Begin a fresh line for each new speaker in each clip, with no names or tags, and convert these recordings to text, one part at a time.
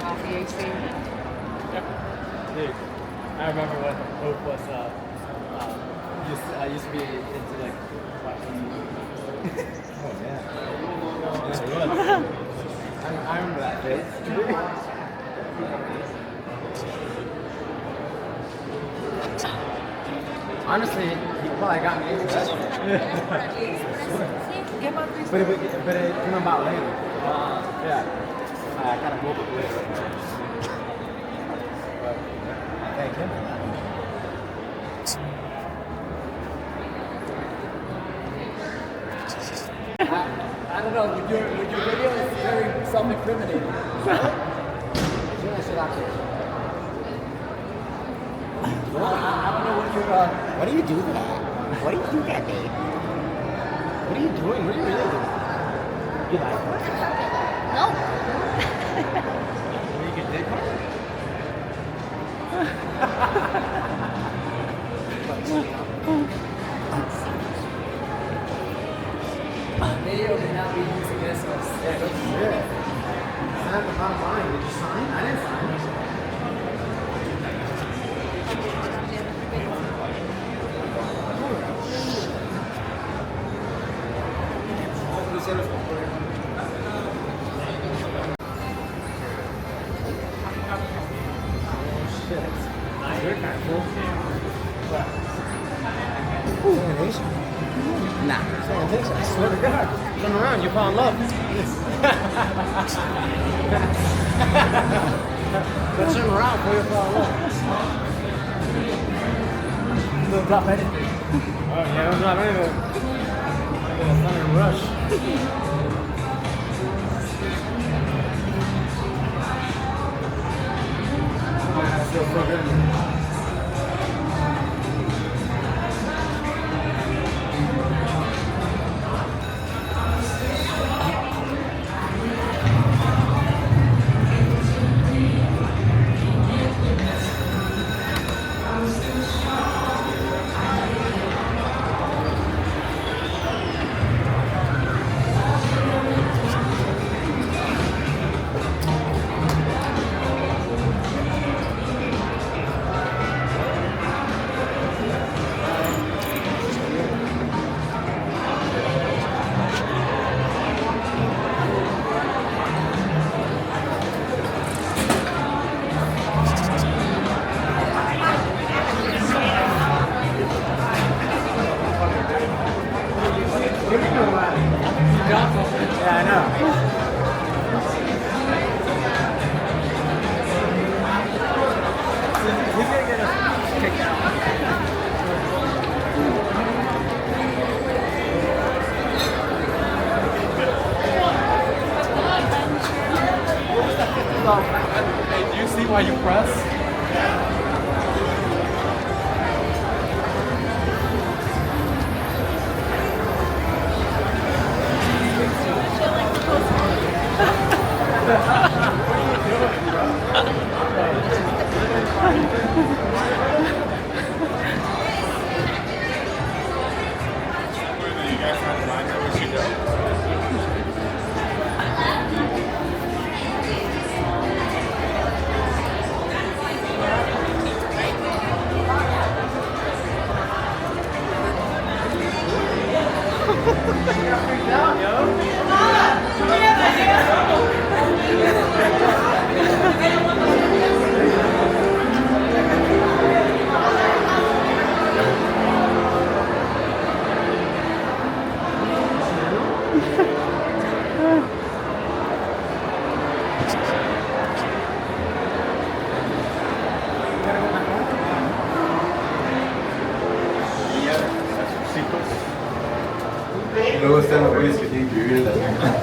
Coffee AC.
Dude, I remember when Hope was I used to be into like watching. Oh yeah. I remember that phase. Honestly, he probably got me into that. but it came about later. Yeah. I kind of woke up later. But I thank him for that. I don't know, with your video, it's very self-incriminating. Well, I don't know what you're,
What do you do that? What do you do that, babe?
what are you doing? What are you really doing? You like it?
No.
Where you get dick hard? Video may not be used against us. Yeah, that's shit. Sign the bottom line. Did you sign? I didn't sign.
Nah.
I swear to God. Turn around, you fall in love. But turn around before you fall in love. Don't drop anything. Oh yeah, don't drop anything. Like a thunder rush. Oh, that feels so good. Yeah, I know. He's gonna get us kicked out. Hey, do you see why you press? Luego están los güeyes que tienen que vivir en la ciudad.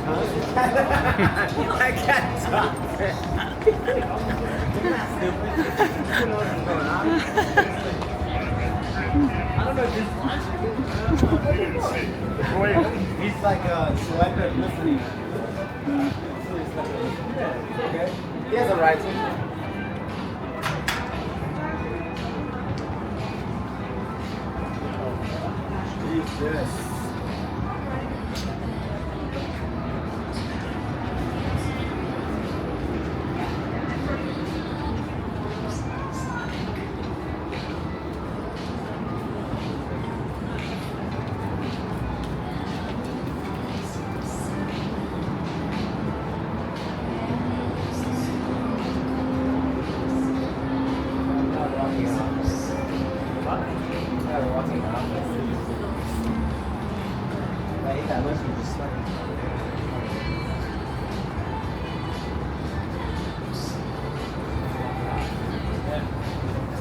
I can't talk. I don't know if this he's like a selective listening. Okay. He has a right to. Jesus.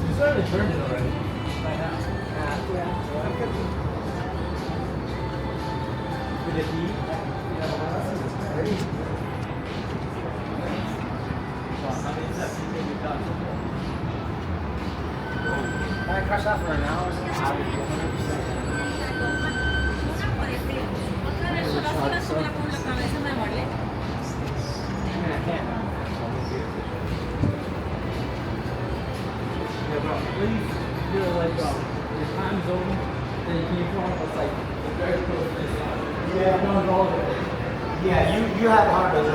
You started to turn it already. By now. With the heat? Can I crush that for an hour? I can't. Yeah, bro. Please, you're like, your time zone that you came from was like very close to this. Yeah, no, all of it. Yeah, you have hard those.